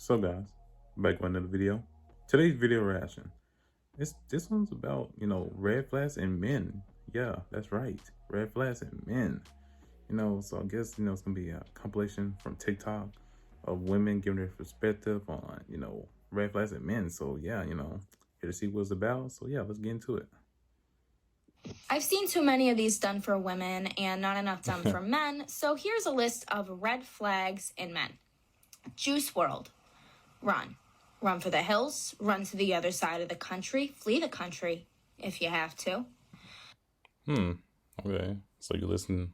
So guys, back with another video. Today's video reaction. This one's about, red flags in men. Yeah, that's right. Red flags in men. So I guess, it's gonna be a compilation from TikTok of women giving their perspective on, red flags in men. So yeah, here to see what it's about. So yeah, let's get into it. I've seen too many of these done for women and not enough done for men, so here's a list of red flags in men. Juice WRLD. Run. Run for the hills, run to the other side of the country, flee the country if you have to. Okay. So you listen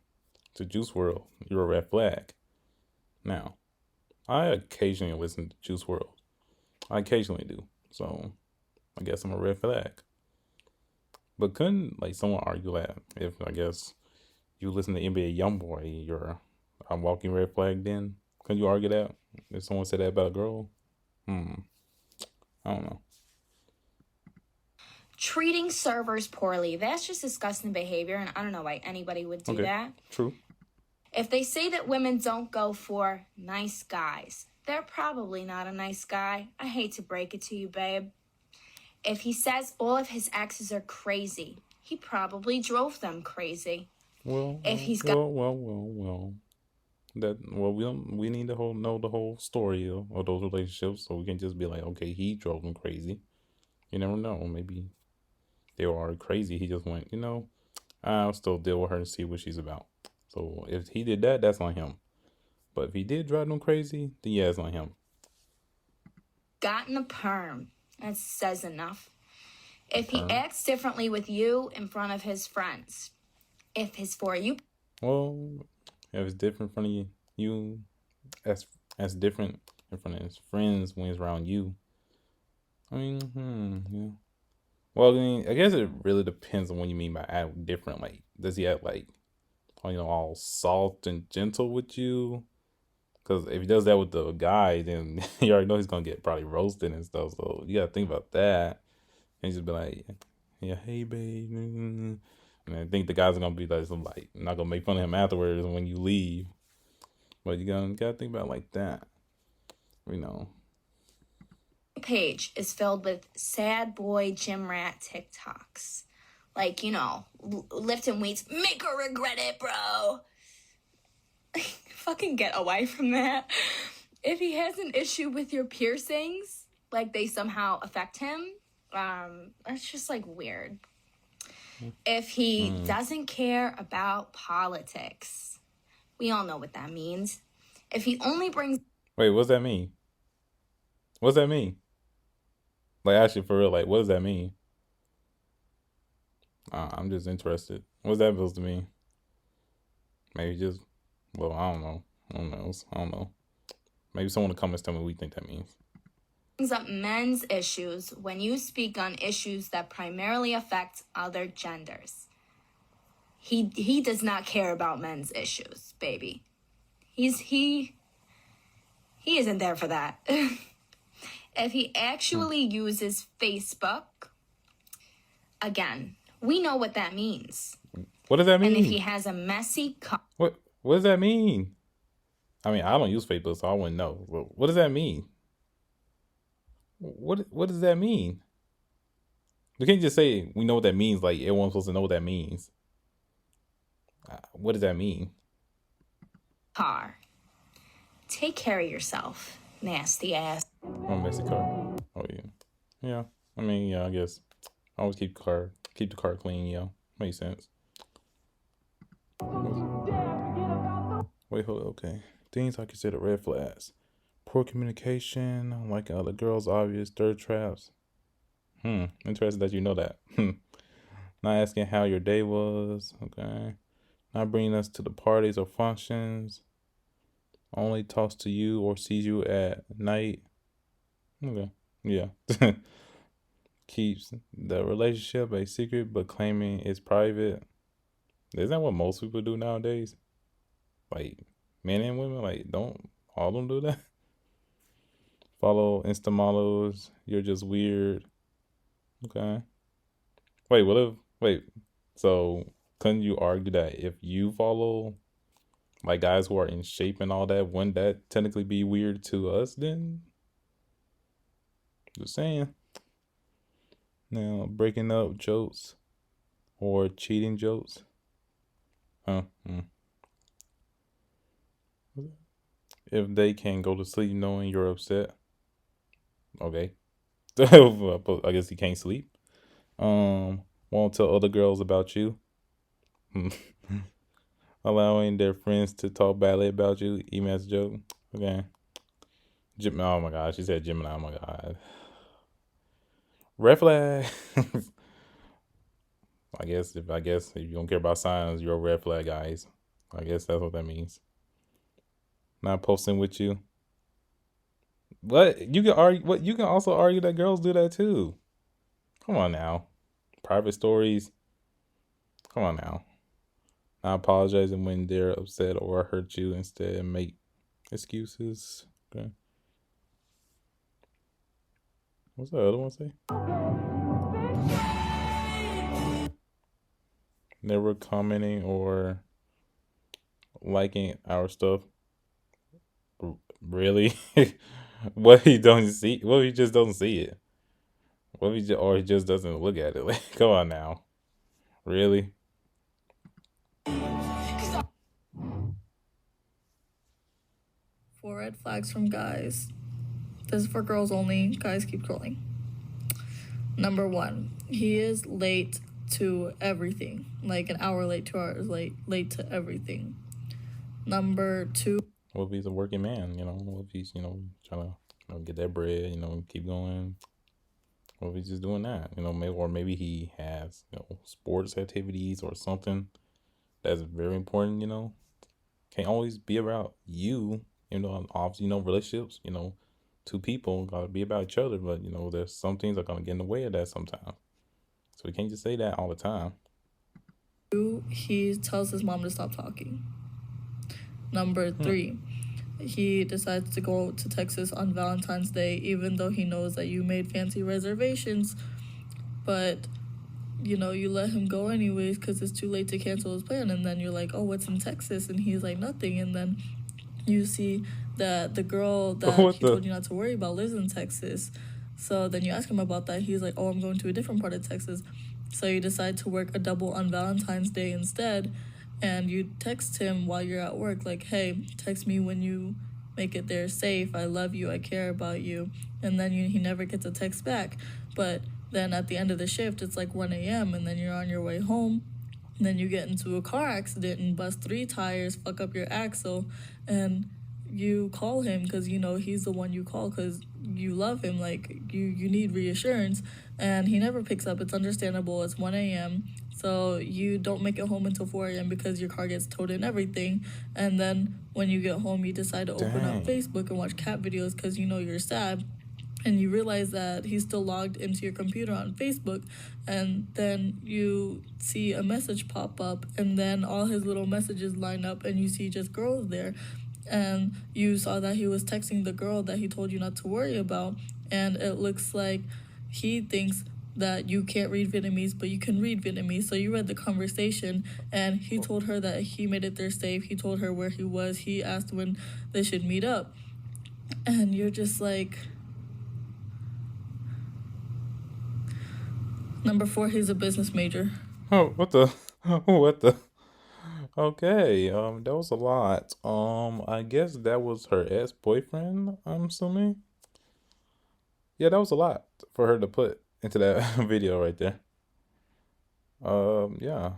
to Juice WRLD. You're a red flag. Now, I occasionally listen to Juice WRLD. I occasionally do. So I guess I'm a red flag. But couldn't someone argue that if I guess you listen to NBA YoungBoy, you're a walking red flag then? Couldn't you argue that? If someone said that about a girl? I don't know. Treating servers poorly. That's just disgusting behavior, and I don't know why anybody would do that. True. If they say that women don't go for nice guys, they're probably not a nice guy. I hate to break it to you, babe. If he says all of his exes are crazy, he probably drove them crazy. Well, if he's got we need to know the whole story of those relationships, so we can just be like, okay, he drove them crazy. You never know. Maybe they were already crazy. He just went, I'll still deal with her and see what she's about. So if he did that, that's on him. But if he did drive them crazy, then yeah, it's on him. Gotten a perm. That says enough. If he acts differently with you in front of his friends, if his For You... Well, if it's different in front of you, that's different in front of his friends when he's around you. I mean, yeah. Well, I mean, I guess it really depends on what you mean by act different. Like, does he act all soft and gentle with you? Because if he does that with the guy, then you already know he's gonna get probably roasted and stuff. So you gotta think about that. And just be like, yeah, hey babe. And I think the guys are gonna be not gonna make fun of him afterwards when you leave. But you gotta think about it like that. Page is filled with sad boy gym rat TikToks. Lifting weights, make her regret it, bro. Fucking get away from that. If he has an issue with your piercings, they somehow affect him, that's just weird. If he doesn't care about politics, we all know what that means. If he only brings... Wait, what's that mean? What's that mean? Actually, for real, what does that mean? I'm just interested. What's that supposed to mean? Maybe just, I don't know. I don't know. Maybe someone in the comments tell me what we think that means. Brings up men's issues when you speak on issues that primarily affect other genders. He does not care about men's issues, baby. He isn't there for that. If he actually uses Facebook, again, we know what that means. What does that mean? And if he has a messy... What does that mean? I mean, I don't use Facebook, so I wouldn't know. What does that mean? What does that mean? We can't just say we know what that means. Everyone's supposed to know what that means. What does that mean? Car. Take care of yourself, nasty ass. Oh, messy car. Oh yeah, yeah. I mean, yeah. I guess always keep the car clean. Yeah, makes sense. Wait, hold. Okay. Things I consider red flags: poor communication, liking other girls, obvious third traps. Interesting that you know that. Not asking how your day was. Okay. Not bringing us to the parties or functions. Only talks to you or sees you at night. Okay. Yeah. Keeps the relationship a secret but claiming it's private. Isn't that what most people do nowadays? Men and women, don't all of them do that? Follow Insta models. You're just weird. Okay. So couldn't you argue that if you follow guys who are in shape and all that, wouldn't that technically be weird to us then? Just saying. Now, breaking up jokes or cheating jokes. Huh? If they can't go to sleep knowing you're upset. Okay. I guess he can't sleep. Won't tell other girls about you. Allowing their friends to talk badly about you. Email's joke. Okay. Oh my god, she said Gemini. Oh my god. Red flag. I guess if you don't care about signs, you're a red flag, guys. I guess that's what that means. Not posting with you. But you can argue. What you can also argue that girls do that too. Come on now. Private stories. Come on now. Not apologizing when they're upset or hurt you. Instead, make excuses. Okay. What's the other one say? Never commenting or liking our stuff. Really? What he don't see? What if he just doesn't see it? What if or he just doesn't look at it? Like, come on now. Really? 4 red flags from guys. This is for girls only. Guys, keep scrolling. Number 1, he is late to everything. Like an hour late, 2 hours late to everything. Number 2. What if he's a working man? What if he's trying to get that bread? Keep going. What if he's just doing that? Maybe he has sports activities or something that's very important. Can't always be about you. Obviously, relationships. Two people gotta be about each other, but there's some things that are gonna get in the way of that sometimes. So we can't just say that all the time. 2, he tells his mom to stop talking. Number 3, he decides to go to Texas on Valentine's Day, even though he knows that you made fancy reservations, but you let him go anyways because it's too late to cancel his plan. And then you're like, oh, what's in Texas? And he's like, nothing. And then you see that the girl that told you not to worry about lives in Texas. So then you ask him about that. He's like, oh, I'm going to a different part of Texas. So you decide to work a double on Valentine's Day instead. And you text him while you're at work, like, hey, text me when you make it there safe. I love you. I care about you. And then he never gets a text back. But then at the end of the shift, it's like 1 a.m. and then you're on your way home. And then you get into a car accident and bust 3 tires, fuck up your axle, and you call him because he's the one you call because you love him. Like, you need reassurance, and he never picks up. It's understandable. It's 1 a.m. So you don't make it home until 4 a.m. because your car gets towed and everything. And then when you get home, you decide to open up Facebook and watch cat videos because you're sad. And you realize that he's still logged into your computer on Facebook. And then you see a message pop up, and then all his little messages line up, and you see just girls there. And you saw that he was texting the girl that he told you not to worry about. And it looks like he thinks that you can't read Vietnamese, but you can read Vietnamese. So you read the conversation, and he told her that he made it there safe. He told her where he was. He asked when they should meet up. And you're just like... Number 4, he's a business major. Oh, what the? What the? Okay, that was a lot. I guess that was her ex-boyfriend, I'm assuming. Yeah, that was a lot for her to put into that video right there. Yeah.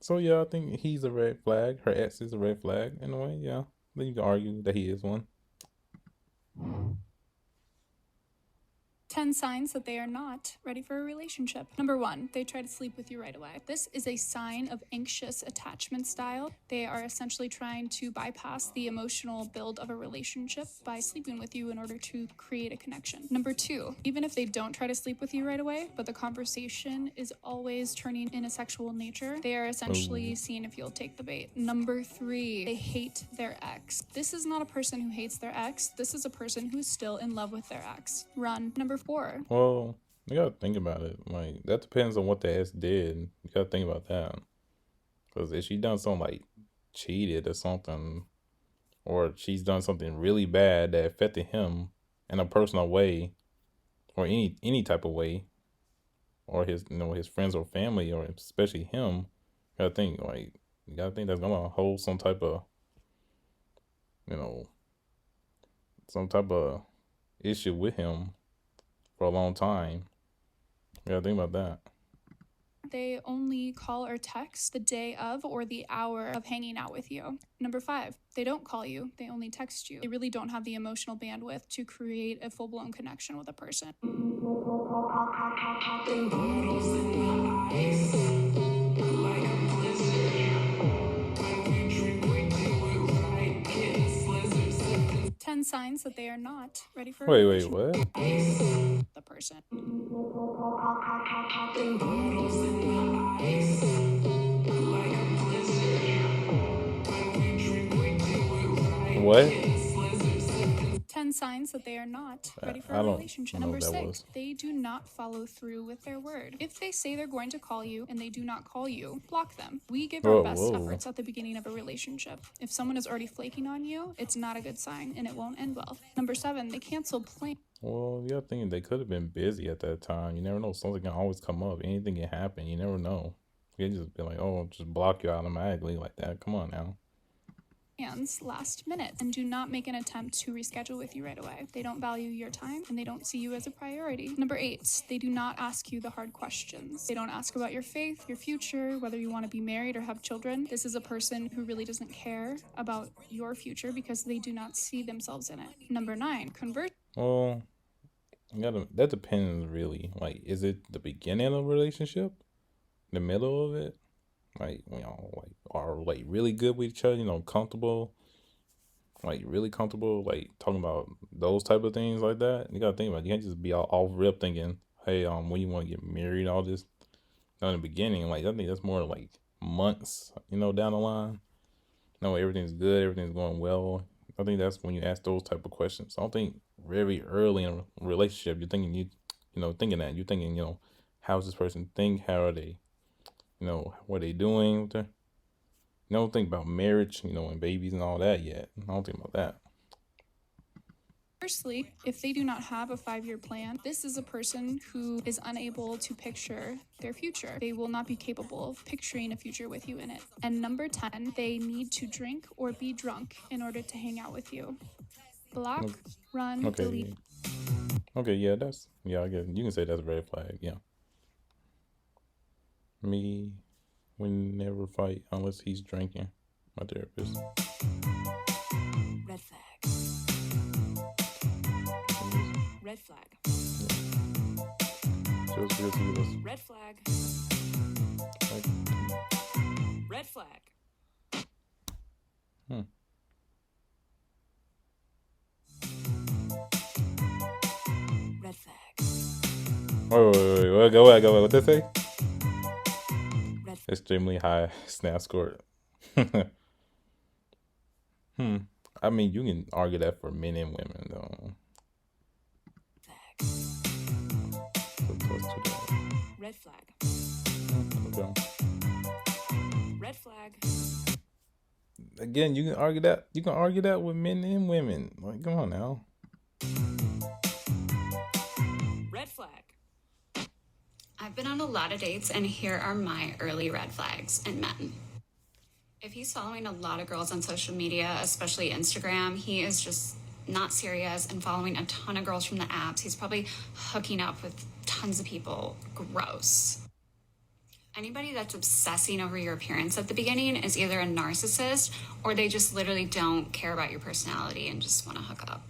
So yeah, I think he's a red flag. Her ex is a red flag in a way, yeah. Then you can argue that he is one. 10 signs that they are not ready for a relationship. Number 1, they try to sleep with you right away. This is a sign of anxious attachment style. They are essentially trying to bypass the emotional build of a relationship by sleeping with you in order to create a connection. Number 2, even if they don't try to sleep with you right away, but the conversation is always turning in a sexual nature, they are essentially seeing if you'll take the bait. Number 3, they hate their ex. This is not a person who hates their ex. This is a person who's still in love with their ex. Run. Number 4. Well, you gotta think about it. Like, that depends on what the ex did. You gotta think about that. Because if she done something like cheated or something, or she's done something really bad that affected him in a personal way, or any type of way, or his his friends or family, or especially him, you gotta think that's gonna hold some type of you know some type of issue with him for a long time. You gotta think about that. They only call or text the day of or the hour of hanging out with you. Number 5, they don't call you, they only text you. They really don't have the emotional bandwidth to create a full-blown connection with a person. 10 signs that they are not ready for a Wait, relationship. what? The person. What? 10 signs that they are not ready for I a don't relationship. know Number what that 6, was. they do not follow through with their word. If they say they're going to call you and they do not call you, block them. We give our best efforts at the beginning of a relationship. If someone is already flaking on you, it's not a good sign and it won't end well. Number 7, they cancel plans. Well, yeah, I think they could have been busy at that time. You never know. Something can always come up. Anything can happen. You never know. You can just be like, oh, just block you automatically like that. Come on now. Last minute and do not make an attempt to reschedule with you right away. They don't value your time and they don't see you as a priority. Number 8, they do not ask you the hard questions. They don't ask about your faith, your future, whether you want to be married or have children. This is a person who really doesn't care about your future because they do not see themselves in it. Number 9, convert. Well, that depends really. Like, is it the beginning of a relationship? The middle of it? Like, are like really good with each other, comfortable, like really comfortable, like talking about those type of things like that. You gotta think about it. You can't just be all off rip thinking, hey, when you want to get married, all this. In the beginning, like I think that's more like months, down the line. No, everything's good, everything's going well. I think that's when you ask those type of questions. I don't think very early in a relationship you're thinking you're thinking, how's this person think? How are they? What are they doing with their, don't think about marriage, and babies and all that yet. I don't think about that. Firstly, if they do not have a 5-year plan, this is a person who is unable to picture their future. They will not be capable of picturing a future with you in it. And number 10, they need to drink or be drunk in order to hang out with you. Block, run, delete. Okay, yeah, I guess you can say that's a red flag, yeah. Me, we never fight unless he's drinking. My therapist. Red flag. Red flag. Just because he was Red flag. like, Red flag. Red flag. wait, go ahead. What they say? Red flag. Extremely high snap score. I mean, you can argue that for men and women, though. Red flag. Okay. Red flag. Again, you can argue that. You can argue that with men and women. Like, come on now. Red flag. I've been on a lot of dates, and here are my early red flags in men. If he's following a lot of girls on social media, especially Instagram, he is just not serious and following a ton of girls from the apps. He's probably hooking up with tons of people. Gross. Anybody that's obsessing over your appearance at the beginning is either a narcissist or they just literally don't care about your personality and just want to hook up.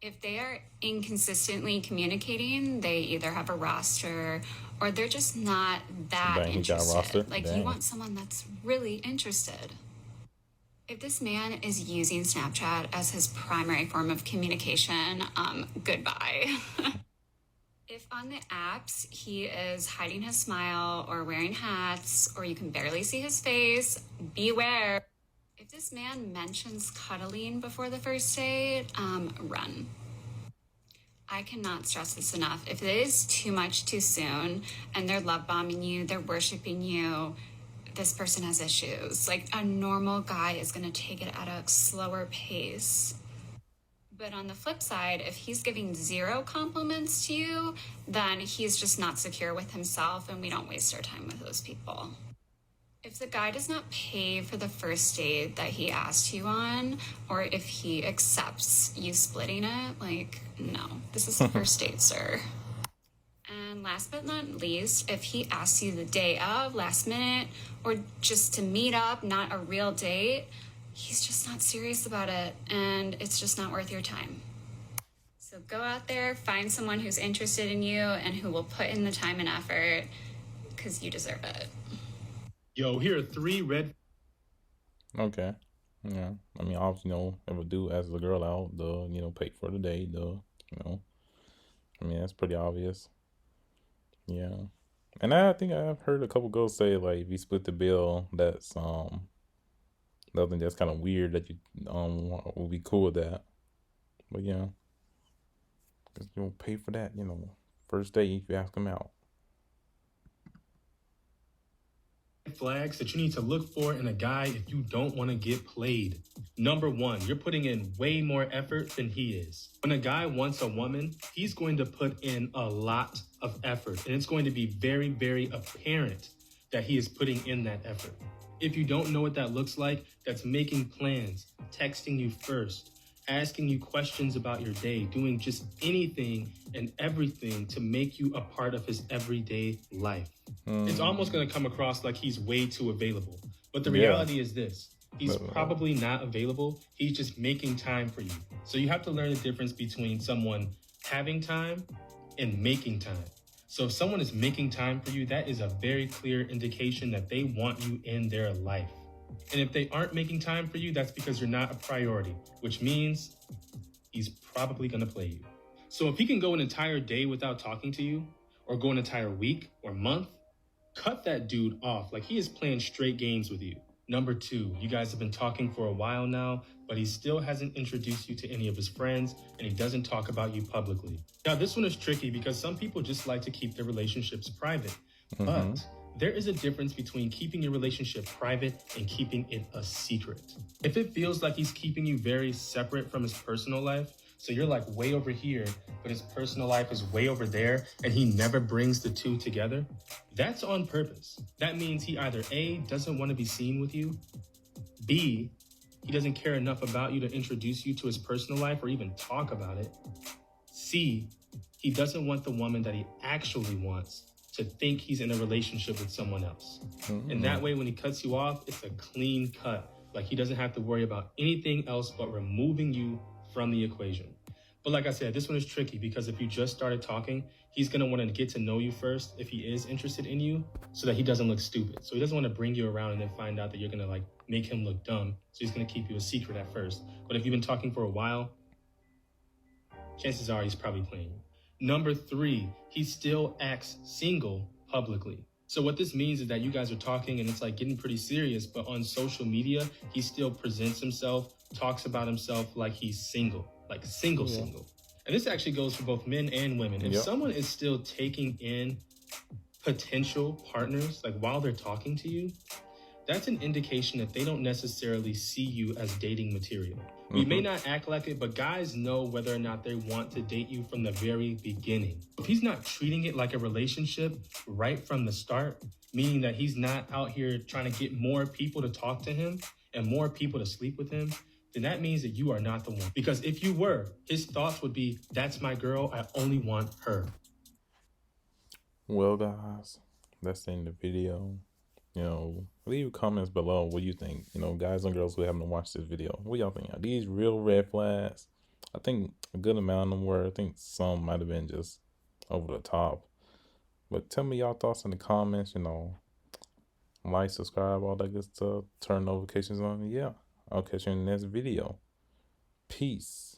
If they are inconsistently communicating, they either have a roster or they're just not that Dang, he got a interested. roster? Like, Dang. you want someone that's really interested. If this man is using Snapchat as his primary form of communication, goodbye. If on the apps he is hiding his smile or wearing hats or you can barely see his face, beware. If this man mentions cuddling before the first date, run. I cannot stress this enough. If it is too much too soon and they're love bombing you, they're worshiping you, this person has issues. Like, a normal guy is going to take it at a slower pace. But on the flip side, if he's giving 0 compliments to you, then he's just not secure with himself, and we don't waste our time with those people. If the guy does not pay for the first date that he asked you on, or if he accepts you splitting it, like, no, this is the first date, sir. And last but not least, if he asks you the day of, last minute, or just to meet up, not a real date, he's just not serious about it, and it's just not worth your time. So go out there, find someone who's interested in you and who will put in the time and effort, because you deserve it. Yo, here are 3 red. Okay. Yeah. I mean, obviously, if a dude asks a girl out, pay for the date, I mean, that's pretty obvious. Yeah. And I think I've heard a couple girls say, like, if you split the bill, that's, I think that's kind of weird that you, will be cool with that. But yeah. Because you don't pay for that, first date if you ask them out. Flags that you need to look for in a guy if you don't want to get played. Number 1, you're putting in way more effort than he is. When a guy wants a woman, he's going to put in a lot of effort, and it's going to be very, very apparent that he is putting in that effort. If you don't know what that looks like, that's making plans, texting you first, asking you questions about your day, doing just anything and everything to make you a part of his everyday life. It's almost going to come across like he's way too available. But the reality is this. He's probably not available. He's just making time for you. So you have to learn the difference between someone having time and making time. So if someone is making time for you, that is a very clear indication that they want you in their life. And if they aren't making time for you, that's because you're not a priority, which means he's probably going to play you. So if he can go an entire day without talking to you, or go an entire week or month, cut that dude off. Like, he is playing straight games with you. Number 2, you guys have been talking for a while now, but he still hasn't introduced you to any of his friends, and he doesn't talk about you publicly. Now, this one is tricky because some people just like to keep their relationships private. But there is a difference between keeping your relationship private and keeping it a secret. If it feels like he's keeping you very separate from his personal life, so you're like way over here, but his personal life is way over there, and he never brings the two together, that's on purpose. That means he either A, doesn't want to be seen with you, B, he doesn't care enough about you to introduce you to his personal life or even talk about it, C, he doesn't want the woman that he actually wants to think he's in a relationship with someone else. And that way, when he cuts you off, it's a clean cut. Like, he doesn't have to worry about anything else but removing you from the equation. But like I said, this one is tricky because if you just started talking, he's going to want to get to know you first if he is interested in you, so that he doesn't look stupid. So he doesn't want to bring you around and then find out that you're going to like make him look dumb. So he's going to keep you a secret at first. But if you've been talking for a while, chances are he's probably playing you. Number 3, he still acts single publicly. So what this means is that you guys are talking and it's like getting pretty serious, but on social media, he still presents himself, talks about himself like he's single, like single. And this actually goes for both men and women. If someone is still taking in potential partners, like while they're talking to you, that's an indication that they don't necessarily see you as dating material. We may not act like it, but guys know whether or not they want to date you from the very beginning. If he's not treating it like a relationship right from the start, meaning that he's not out here trying to get more people to talk to him and more people to sleep with him, then that means that you are not the one. Because if you were, his thoughts would be, that's my girl, I only want her. Well, guys, that's the end of the video. Leave comments below what you think. Guys and girls who haven't watched this video, what y'all think? Are these real red flags? I think a good amount of them were. I think some might have been just over the top. But tell me y'all thoughts in the comments. Like, subscribe, all that good stuff. Turn notifications on. Yeah, I'll catch you in the next video. Peace.